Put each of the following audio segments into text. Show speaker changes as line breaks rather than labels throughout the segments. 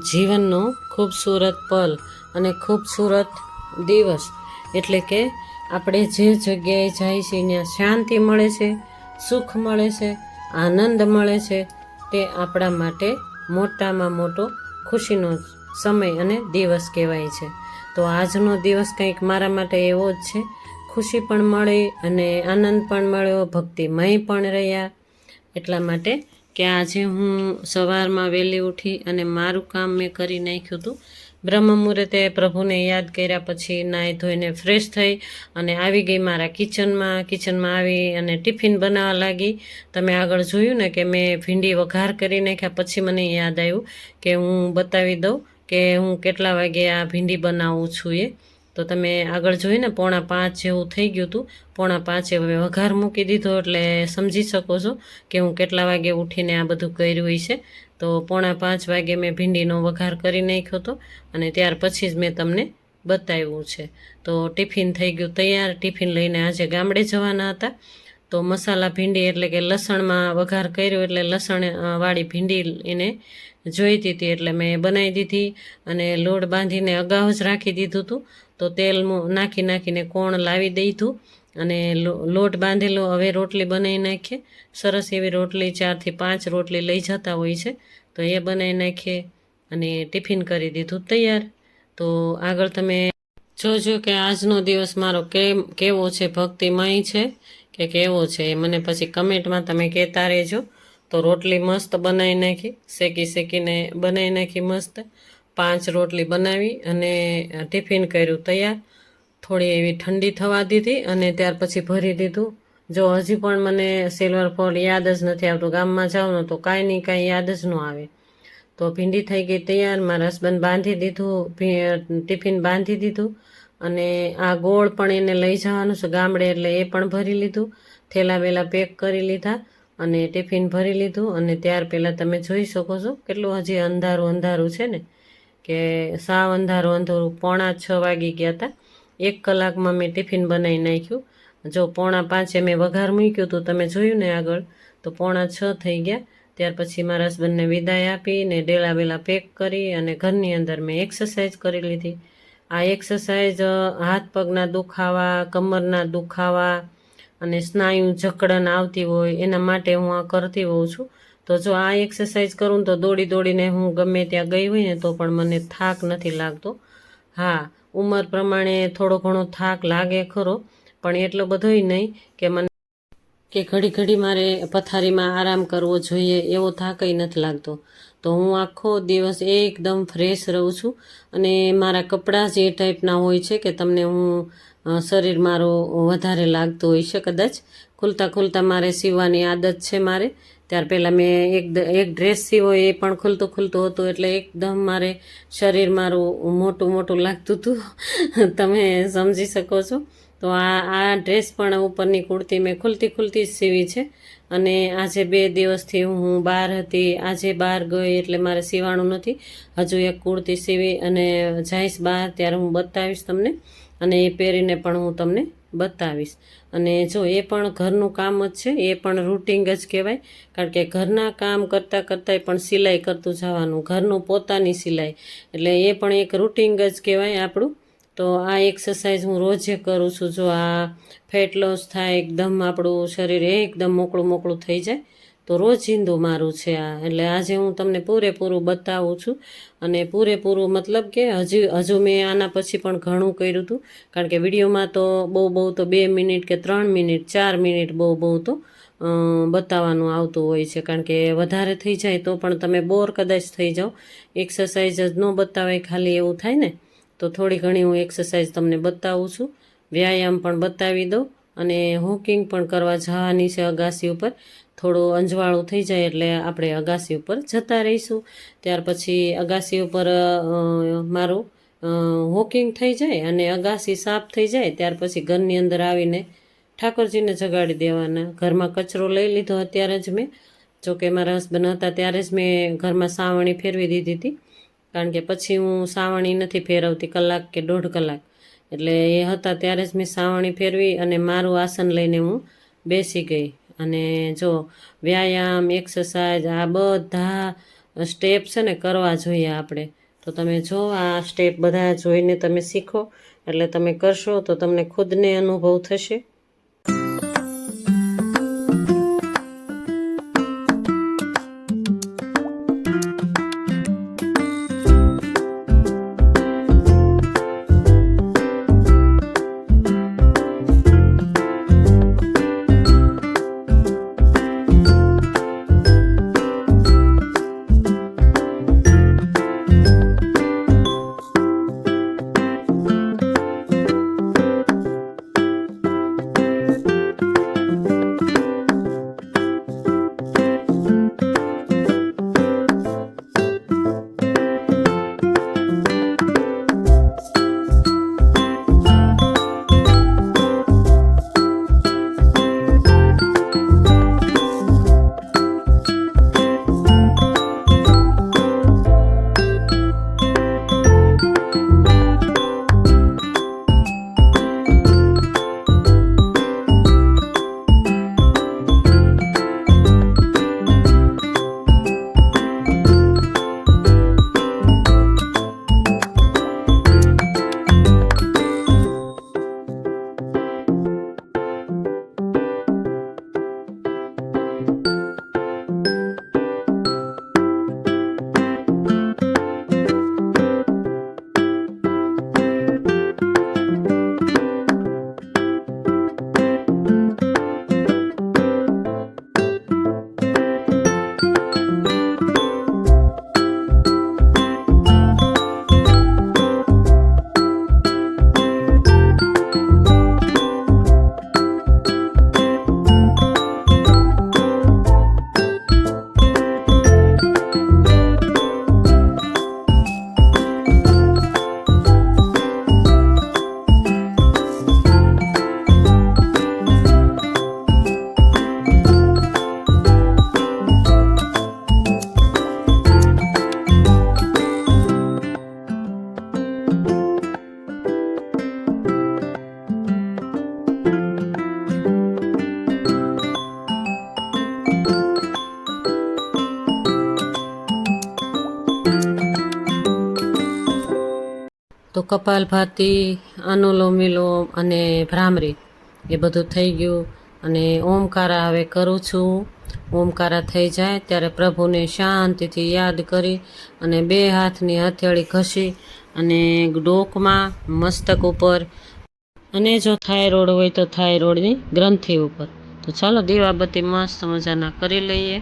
જીવનનો ખૂબસૂરત પલ અને ખૂબસૂરત દિવસ એટલે કે આપણે જે જગ્યાએ જાય છે ત્યાં શાંતિ મળે છે, સુખ મળે છે, આનંદ મળે છે, તે આપણા માટે મોટામાં મોટો ખુશીનો સમય અને દિવસ કહેવાય છે. તો આજનો દિવસ કંઈક મારા માટે એવો જ છે. ખુશી પણ મળી અને આનંદ પણ મળ્યો, ભક્તિમય પણ રહ્યા. એટલા માટે કે આજે હું સવારમાં વહેલી ઉઠી અને મારું કામ મેં કરી નાખ્યું હતું. બ્રહ્મ મુહૂર્તે પ્રભુને યાદ કર્યા પછી નાહી ધોઈને ફ્રેશ થઈ અને આવી ગઈ મારા કિચનમાં આવી અને ટિફિન બનાવવા લાગી. તમે આગળ જોયું ને કે મેં ભીંડી વઘાર કરી નાખ્યા. પછી મને યાદ આવ્યું કે હું બતાવી દઉં કે હું કેટલા વાગે આ ભીંડી બનાવું છું. તો તમે આગળ જોયું ને 4:45 જેવું થઈ ગયું હતું. 4:45 હવે વઘાર મૂકી દીધો એટલે સમજી શકો છો કે હું કેટલા વાગે ઉઠીને આ બધું કર્યું છે. તો 4:45 વાગે મેં ભીંડીનો વઘાર કરી નાખ્યો હતો અને ત્યાર પછી જ મેં તમને બતાવ્યું છે. તો ટિફિન થઈ ગયું તૈયાર. ટિફિન લઈને આજે ગામડે જવાના હતા. તો મસાલા ભીંડી એટલે કે લસણમાં વઘાર કર્યો એટલે લસણ વાળી ભીંડી એને જોઈતી હતી એટલે મેં બનાવી દીધી અને લોટ બાંધીને અગાઉ જ રાખી દીધું હતું. તો તેલ નાખીને કોણ લાવી દીધું અને લોટ બાંધેલો. હવે રોટલી બનાવી નાખીએ. સરસ એવી રોટલી 4 થી 5 રોટલી લઈ જતા હોય છે. તો એ બનાવી નાખીએ અને ટિફિન કરી દીધું તૈયાર. તો આગળ તમે જોજો કે આજનો દિવસ મારો કેવો છે, ભક્તિમય છે કે કેવો છે એ મને પછી કમેન્ટમાં તમે કહેતા રહેજો. તો રોટલી મસ્ત બનાવી નાખી, શેકીને બનાવી નાખી મસ્ત. 5 રોટલી બનાવી અને ટિફિન કર્યું તૈયાર. થોડી એવી ઠંડી થવા દીધી અને ત્યાર પછી ભરી દીધું. જો હજી પણ મને સિલ્વર ફોલ યાદ જ નથી આવતું. ગામમાં જાઉં ને તો કાંઈ યાદ જ ન આવે. તો ભીંડી થઈ ગઈ તૈયાર. મારા હસબન્ડ બાંધી દીધું, ટિફિન બાંધી દીધું અને આ ગોળ પણ એને લઈ જવાનું છે ગામડે એટલે એ પણ ભરી લીધું. થેલા વેલા પેક કરી લીધા અને ટિફિન ભરી લીધું. અને ત્યાર પહેલાં તમે જોઈ શકો છો કેટલું હજી અંધારું છે ને, કે સાવ અંધારું. 4:45 વાગી ગયા હતા. 1 કલાકમાં મેં ટિફિન બનાવી નાખ્યું. જો 4:45 મેં વઘાર મૂક્યું હતું, તમે જોયું ને આગળ, તો 5:45 થઈ ગયા. ત્યાર પછી મારા હસબન્ડને વિદાય આપી ને ડેલા વેલા પેક કરી અને ઘરની અંદર મેં એક્સરસાઇઝ કરી લીધી. આ એક્સરસાઇઝ હાથ પગના દુખાવા, કમરના દુખાવા અને સ્નાયુ જકડન આવતી હોય એના માટે હું આ કરતી હોઉં છું. તો જો આ એક્સરસાઇઝ કરું તો દોડીને હું ગમે ત્યાં ગઈ હોય ને તો પણ મને થાક નથી લાગતો. હા, ઉંમર પ્રમાણે થોડો ઘણો થાક લાગે ખરો, પણ એટલો બધોય નહીં કે ઘડી મારે પથારીમાં આરામ કરવો જોઈએ એવો થાકય નથી લાગતો. તો હું આખો દિવસ એકદમ ફ્રેશ રહું છું અને મારા કપડાં જ એ ટાઈપના હોય છે કે તમને શરીર મારું વધારે લાગતું હોય છે કદાચ. ખુલતા મારે સીવવાની આદત છે મારે. ત્યાર પહેલાં મેં એક ડ્રેસ સીવો એ પણ ખુલતું હતું એટલે એકદમ મારે શરીર મારું મોટું લાગતું હતું. તમે સમજી શકો છો. તો આ ડ્રેસ પણ ઉપરની કુર્તી મેં ખુલતી જ સીવી છે. અને આજે 2 દિવસથી હું બહાર હતી. આજે બહાર ગઈ એટલે મારે સીવાનું નથી. હજુ એક કુર્તી સીવી અને જઈશ બહાર ત્યારે હું બતાવીશ તમને અને એ પહેરીને પણ હું તમને બતાવીશ. અને જો એ પણ ઘરનું કામ જ છે, એ પણ રૂટિન જ કહેવાય. કારણ કે ઘરના કામ કરતાં પણ સિલાઈ કરતું જવાનું, ઘરનું પોતાની સિલાઈ, એટલે એ પણ એક રૂટિન જ કહેવાય આપણું. તો આ એક્સરસાઇઝ હું રોજે કરું છું. જો આ ફેટ લોસ થાય, એકદમ આપણું શરીર એકદમ મોકળું થઈ જાય. તો રોજિંદુ મારું છે આ. એટલે આજે હું તમને પૂરેપૂરું બતાવું છું અને પૂરેપૂરું મતલબ કે હજુ મેં આના પછી પણ ઘણું કર્યું હતું. કારણ કે વિડીયોમાં તો બહુ તો 2 મિનિટ કે 3 મિનિટ 4 મિનિટ બહુ તો બતાવવાનું આવતું હોય છે. કારણ કે વધારે થઈ જાય તો પણ તમે બોર કદાચ થઈ જાઓ. એક્સરસાઇઝ જ ન બતાવાય, ખાલી એવું થાય ને. તો થોડી ઘણી હું એક્સરસાઇઝ તમને બતાવું છું, વ્યાયામ પણ બતાવી દઉં અને વોકિંગ પણ કરવા જવાની છે અગાસી ઉપર. થોડું અંજવાળું થઈ જાય એટલે આપણે અગાસી ઉપર જતા રહીશું. ત્યાર પછી અગાસી ઉપર મારું વોકિંગ થઈ જાય અને અગાસી સાફ થઈ જાય ત્યાર પછી ઘરની અંદર આવીને ઠાકોરજીને જગાડી દેવાના. ઘરમાં કચરો લઈ લીધો અત્યારે જ મેં. જોકે મારા હસબન્ડ હતા ત્યારે જ મેં ઘરમાં સાવણી ફેરવી દીધી હતી. કારણ કે પછી હું સાવણી નથી ફેરવતી 1 કલાક કે 1.5 કલાક. એટલે એ હતા ત્યારે જ મેં સાવણી ફેરવી અને મારું આસન લઈને હું બેસી ગઈ. અને જો વ્યાયામ, એક્સરસાઇઝ આ બધા સ્ટેપ છે ને કરવા જોઈએ આપણે. તો તમે જો આ સ્ટેપ બધા જોઈને તમે શીખો, એટલે તમે કરશો તો તમને ખુદને અનુભવ થશે. તો કપાલભાતી, અનુલોમ વિલોમ અને ભ્રામરી એ બધું થઈ ગયું. અને ઓમકારા હવે કરું છું. ઓમકારા થઈ જાય ત્યારે પ્રભુને શાંતિથી યાદ કરી અને 2 હાથની હથેળી ઘસી અને ડોકમાં, મસ્તક ઉપર, અને જો થાઇરોઇડ હોય તો થાઇરોઇડની ગ્રંથિ ઉપર. તો ચાલો દીવાબત્તી મસ્ત મજાના કરી લઈએ.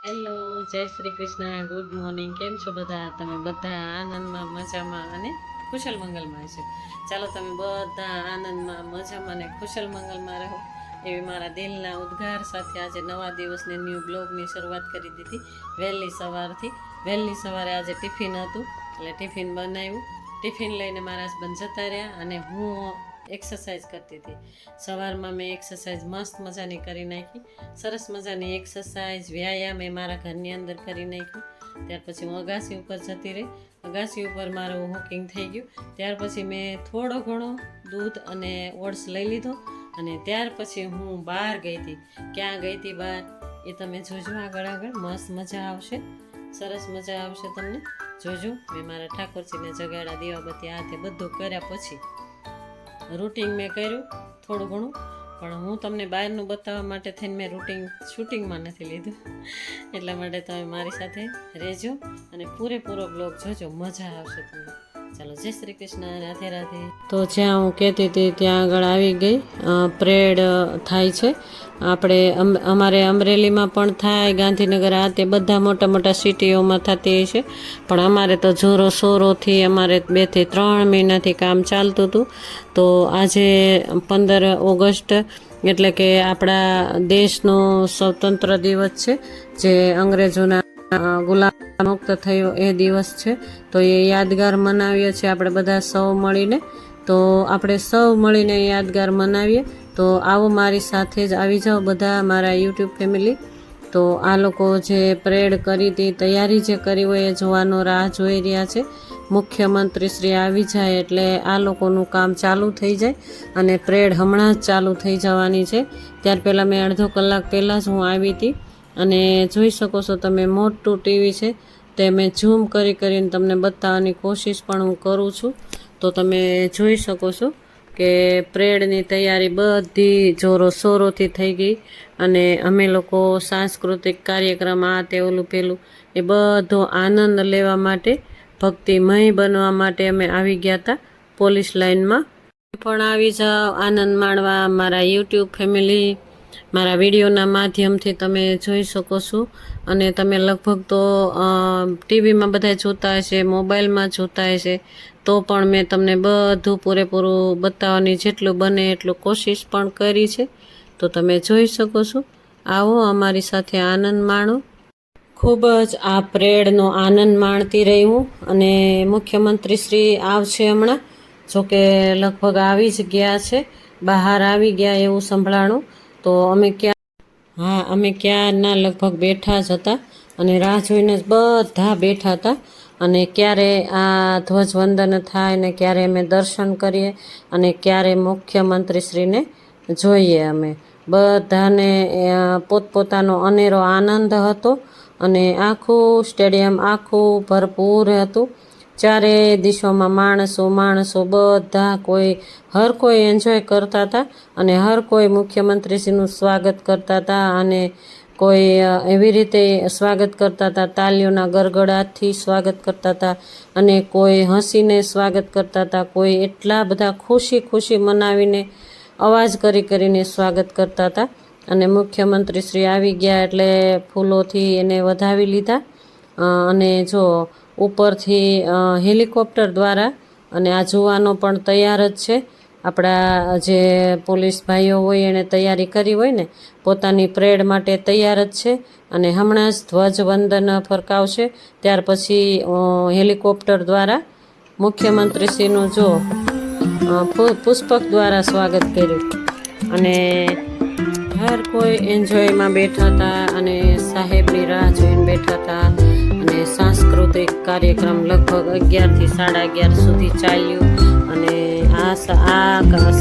હેલો, જય શ્રી કૃષ્ણ, ગુડ મોર્નિંગ. કેમ છો બધા? તમે બધા આનંદમાં, મજામાં અને કુશલ મંગલમાં છો. ચાલો તમે બધા આનંદમાં, મજામાં અને કુશલ મંગલમાં રહો એવી મારા દિલના ઉદ્ગાર સાથે આજે નવા દિવસને ન્યૂ બ્લોગની શરૂઆત કરી દીધી વહેલી સવારથી. વહેલી સવારે આજે ટિફિન હતું એટલે ટિફિન બનાવ્યું. ટિફિન લઈને મારા હસબન્ડ જતા રહ્યા અને હું એક્સરસાઇઝ કરતી હતી. સવારમાં મેં એક્સરસાઇઝ મસ્ત મજાની કરી નાખી. સરસ મજાની એક્સરસાઇઝ, વ્યાયામ એ મારા ઘરની અંદર કરી નાખ્યું. ત્યાર પછી હું અગાસી ઉપર જતી રહી. અગાસી ઉપર મારું વોકિંગ થઈ ગયું. ત્યાર પછી મેં થોડો ઘણો દૂધ અને ઓટ્સ લઈ લીધો અને ત્યાર પછી હું બહાર ગઈ હતી. ક્યાં ગઈ હતી બહાર એ તમે જોજો. આગળ મસ્ત મજા આવશે, સરસ મજા આવશે તમને. જોજો, મેં મારા ઠાકોરજીને જગાડા, દીવાબત્તી હાથે બધું કર્યા પછી રૂટિંગ મેં કર્યું થોડું ઘણું, પણ હું તમને બહારનું બતાવવા માટે થઈને મેં રૂટિંગ શૂટિંગમાં નથી લીધું. એટલા માટે તમે મારી સાથે રહેજો અને પૂરેપૂરો બ્લોગ જોજો, મજા આવશે તમને. ચાલો, જય શ્રી કૃષ્ણ, રાધે રાધે. તો જ્યાં હું કહેતી હતી ત્યાં આગળ આવી ગઈ. પરેડ થાય છે આપણે અમારે અમરેલીમાં પણ થાય, ગાંધીનગર, આ તે બધા મોટા મોટા સિટીઓમાં થતી હોય છે. પણ અમારે તો જોરો શોરોથી અમારે 2 થી 3 મહિનાથી કામ ચાલતું હતું. તો આજે 15 ઓગસ્ટ એટલે કે આપણા દેશનો સ્વતંત્ર દિવસ છે, જે અંગ્રેજોના ગુલામ મુક્ત થયો એ દિવસ છે. તો એ યાદગાર મનાવીએ છીએ આપણે બધા સૌ મળીને. તો આપણે સૌ મળીને યાદગાર મનાવીએ. તો આવો મારી સાથે જ આવી જાઓ બધા મારા યુટ્યુબ ફેમિલી. તો આ લોકો જે પરેડ કરી હતી, તૈયારી જે કરી હોય એ જોવાનો રાહ જોઈ રહ્યા છે. મુખ્યમંત્રી શ્રી આવી જાય એટલે આ લોકોનું કામ ચાલુ થઈ જાય અને પરેડ હમણાં જ ચાલુ થઈ જવાની છે. ત્યાર પહેલાં મેં અડધો કલાક પહેલાં જ હું આવી હતી અને જોઈ શકો છો તમે મોટું ટીવી છે તે મેં ઝૂમ કરીને તમને બતાવવાની કોશિશ પણ હું કરું છું. તો તમે જોઈ શકો છો કે પરેડની તૈયારી બધી જોરો શોરોથી થઈ ગઈ અને અમે લોકો સાંસ્કૃતિક કાર્યક્રમ આ તે ઓલું પેલું એ બધો આનંદ લેવા માટે, ભક્તિમય બનવા માટે અમે આવી ગયા હતા પોલીસ લાઇનમાં. પણ આવી જાઓ, આનંદ માણવા. મારા યુટ્યુબ ફેમિલી મારા વિડીયોના માધ્યમથી તમે જોઈ શકો છો અને તમે લગભગ તો ટીવીમાં બધા જોતા હશે, મોબાઈલમાં જોતા હશે, તો પણ મેં તમને બધું પૂરેપૂરું બતાવવાની જેટલું બને એટલું કોશિશ પણ કરી છે. તો તમે જોઈ શકો છો. આવો અમારી સાથે આનંદ માણો. ખૂબ જ આ પરેડનો આનંદ માણતી રહી હું અને મુખ્યમંત્રી શ્રી આવશે હમણાં. જોકે લગભગ આવી જ ગયા છે, બહાર આવી ગયા એવું સંભળાણું. તો અમે ક્યારના લગભગ બેઠા જ હતા અને રાહ જોઈને જ બધા બેઠા હતા અને ક્યારે આ ધ્વજવંદન થાય ને ક્યારે અમે દર્શન કરીએ અને ક્યારે મુખ્યમંત્રીશ્રીને જોઈએ. અમે બધાને પોતપોતાનો અનેરો આનંદ હતો અને આખું સ્ટેડિયમ આખું ભરપૂર હતું. ચારે દિશામાં માણસો બધા હર કોઈ એન્જોય કરતા હતા અને હર કોઈ મુખ્યમંત્રીશ્રીનું સ્વાગત કરતા હતા અને કોઈ એવી રીતે સ્વાગત કરતા હતા, તાલીઓના ગડગડાટથી સ્વાગત કરતા હતા અને કોઈ હસીને સ્વાગત કરતા હતા, કોઈ એટલા બધા ખુશી મનાવીને અવાજ કરીને સ્વાગત કરતા હતા. અને મુખ્યમંત્રી શ્રી આવી ગયા એટલે ફૂલોથી એને વધાવી લીધા અને જો ઉપરથી હેલિકોપ્ટર દ્વારા અને આ જુવાનો પણ તૈયાર જ છે. આપણા જે પોલીસ ભાઈઓ હોય એણે તૈયારી કરી હોય ને, પોતાની પરેડ માટે તૈયાર જ છે અને હમણાં જ ધ્વજવંદન ફરકાવશે. ત્યાર પછી હેલિકોપ્ટર દ્વારા મુખ્યમંત્રીશ્રીનું જો પુષ્પક દ્વારા સ્વાગત કર્યું અને હર કોઈ એન્જોયમાં બેઠા હતા અને સાહેબની રાહ જોઈને બેઠા હતા અને સાંસ્કૃતિક કાર્યક્રમ લગભગ 11થી 11:30 સુધી ચાલ્યું અને આ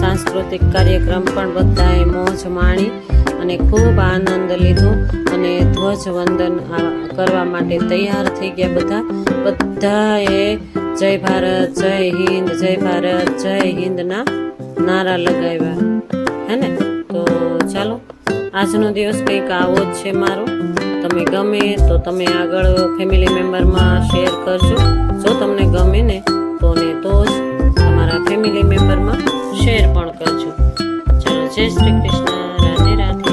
સાંસ્કૃતિક કાર્યક્રમ પણ બધાએ મોજ માણી અને ખૂબ આનંદ લીધો અને ધ્વજવંદન કરવા માટે તૈયાર થઈ ગયા. બધાએ જય ભારત, જય હિન્દ, જય ભારત, જય હિન્દના નારા લગાવ્યા હે ને. તો ચાલો, આજનો દિવસ કંઈક આવો જ છે મારો. તમે ગમે તો તમે આગળ ફેમિલી મેમ્બરમાં શેર કરજો. જો તમને ગમે ને તો જ તમારા ફેમિલી મેમ્બરમાં શેર પણ કરજો. ચાલો, જય શ્રી કૃષ્ણ. રાધે રાધે.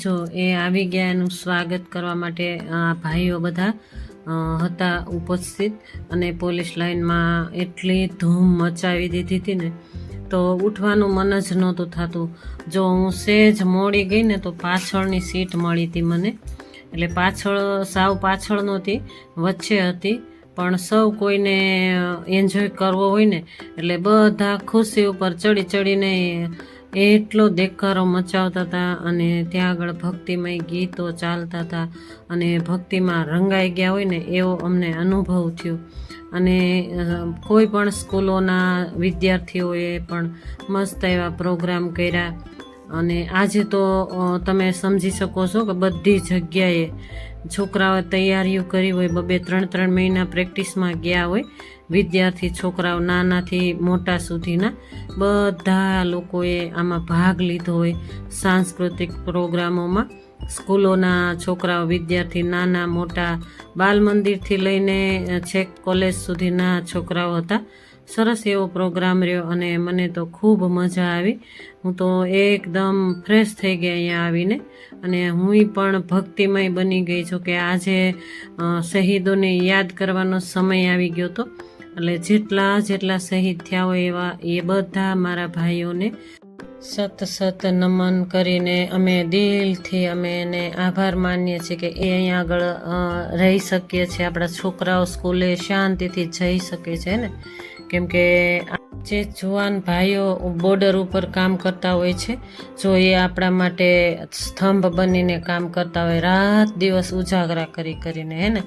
જો એ આવી ગયા, એનું સ્વાગત કરવા માટે આ ભાઈઓ બધા હતા ઉપસ્થિત, અને પોલીસ લાઇનમાં એટલી ધૂમ મચાવી દીધી હતી ને, તો ઉઠવાનું મન જ નહોતું થતું. જો હું સહેજ મોડી ગઈ ને તો પાછળની સીટ મળી હતી મને, એટલે પાછળ, સાવ પાછળ નહોતી, વચ્ચે હતી. પણ સૌ કોઈને એન્જોય કરવો હોય ને એટલે બધા ખુરશી ઉપર ચડી ચડીને એટલો દેકારો મચાવતા હતા, અને ત્યાં આગળ ભક્તિમય ગીતો ચાલતા હતા, અને ભક્તિમાં રંગાઈ ગયા હોય ને એવો અમને અનુભવ થયો. અને કોઈ પણ સ્કૂલોના વિદ્યાર્થીઓએ પણ મસ્ત એવા પ્રોગ્રામ કર્યા. અને આજે તો તમે સમજી શકો છો કે બધી જગ્યાએ છોકરાઓએ તૈયારીઓ કરી હોય, 2-3 મહિના પ્રેક્ટિસમાં ગયા હોય. વિદ્યાર્થી છોકરાઓ નાનાથી મોટા સુધીના બધા લોકોએ આમાં ભાગ લીધો હોય. સાંસ્કૃતિક પ્રોગ્રામોમાં સ્કૂલોના છોકરાઓ, વિદ્યાર્થી નાના મોટા, બાલ મંદિરથી લઈને છેક કોલેજ સુધીના છોકરાઓ હતા. સરસ એવો પ્રોગ્રામ રહ્યો, અને મને તો ખૂબ મજા આવી. હું તો એકદમ ફ્રેશ થઈ ગઈ અહીંયા આવીને, અને હું પણ ભક્તિમય બની ગઈ છું કે આજે શહીદોને યાદ કરવાનો સમય આવી ગયો હતો. એટલે જેટલા શહીદ થયા હોય એવા એ બધા મારા ભાઈઓને સત નમન કરીને અમે દિલથી અમે એને આભાર માનીએ છીએ કે એ અહીંયા આગળ રહી શકીએ છીએ. આપણા છોકરાઓ સ્કૂલે શાંતિથી જઈ શકે છે ને, કેમ કે જે જુવાન ભાઈઓ બોર્ડર ઉપર કામ કરતા હોય છે, જો એ આપણા માટે સ્તંભ બનીને કામ કરતા હોય, રાત દિવસ ઉજાગરા કરીને, હે ને.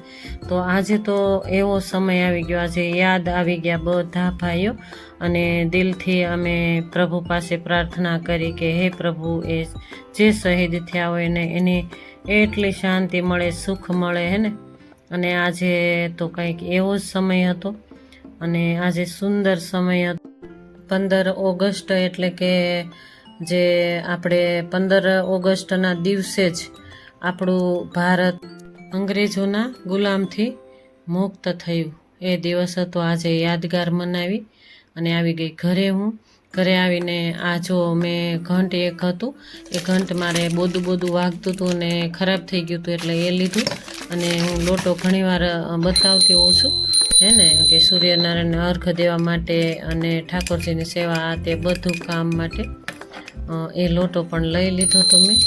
તો આજે તો એવો સમય આવી ગયો, આજે યાદ આવી ગયા બધા ભાઈઓ, અને દિલથી અમે પ્રભુ પાસે પ્રાર્થના કરી કે હે પ્રભુ, એ જે શહીદ થયા હોય ને એની એટલી શાંતિ મળે, સુખ મળે, હે ને. અને આજે તો કંઈક એવો જ સમય હતો, અને આજે સુંદર સમય હતો. 15 ઓગસ્ટ એટલે કે જે આપણે 15 ઓગસ્ટના દિવસે જ આપણું ભારત અંગ્રેજોના ગુલામથી મુક્ત થયું. એ દિવસ હતો, આજે યાદગાર મનાવી અને આવી ગઈ ઘરે. હું ઘરે આવીને આ જો મેં ઘંટ એક હતું, એ ઘંટ મારે બોદું વાગતું હતું ને ખરાબ થઈ ગયું હતું, એટલે એ લીધું. અને હું લોટો ઘણીવાર બતાવતી હોઉં છું, હે ને, કે સૂર્યનારાયણને અર્ઘ દેવા માટે અને ઠાકોરજીની સેવા આ તે બધું કામ માટે એ લોટો પણ લઈ લીધો તો મેં.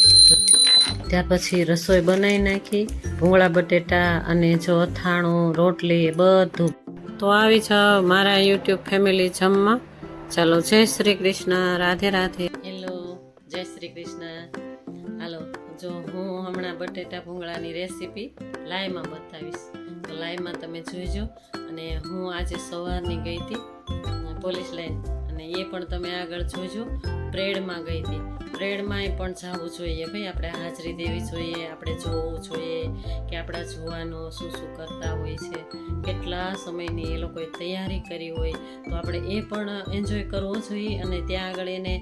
ત્યાર પછી રસોઈ બનાવી નાખી, ભૂંગળા બટેટા અને જો અથાણું, રોટલી, બધું. તો આવી જાઓ મારા યુટ્યુબ ફેમિલી જમવા. ચાલો, જય શ્રી કૃષ્ણ, રાધે રાધે. હેલો, જય શ્રી કૃષ્ણ. હાલો, જો હું હમણાં બટેટા ભૂંગળાની રેસીપી લાઈવમાં બતાવીશ, તો લાઈવમાં તમે જોઈજો. અને હું આજે સવારની ગઈ હતી પોલીસ લાઈન, અને એ પણ તમે આગળ જોજો. પ્રેડમાં ગઈ હતી, પ્રેડમાંય પણ જવું જોઈએ ભાઈ, આપણે હાજરી દેવી જોઈએ, આપણે જોવું જોઈએ કે આપણા જુવાનો શું કરતા હોય છે, કેટલા સમયની એ લોકોએ તૈયારી કરી હોય, તો આપણે એ પણ એન્જોય કરવો જોઈએ, અને ત્યાં આગળ એને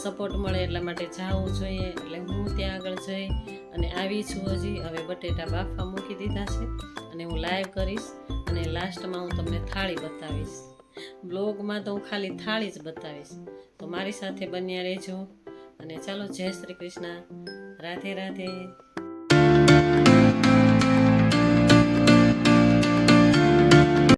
સપોર્ટ મળે એટલા માટે જવું જોઈએ. એટલે હું ત્યાં આગળ જઈ અને આવી છું. હજી હવે બટેટા બાફવા મૂકી દીધા છે, અને હું લાઈવ કરીશ, અને લાસ્ટમાં હું તમને થાળી બતાવીશ. બ્લોગમાં તો હું ખાલી થાળી જ બતાવીશ, તો મારી સાથે બન્યા રહેજો. અને ચાલો, જય શ્રી કૃષ્ણ, રાધે રાધે.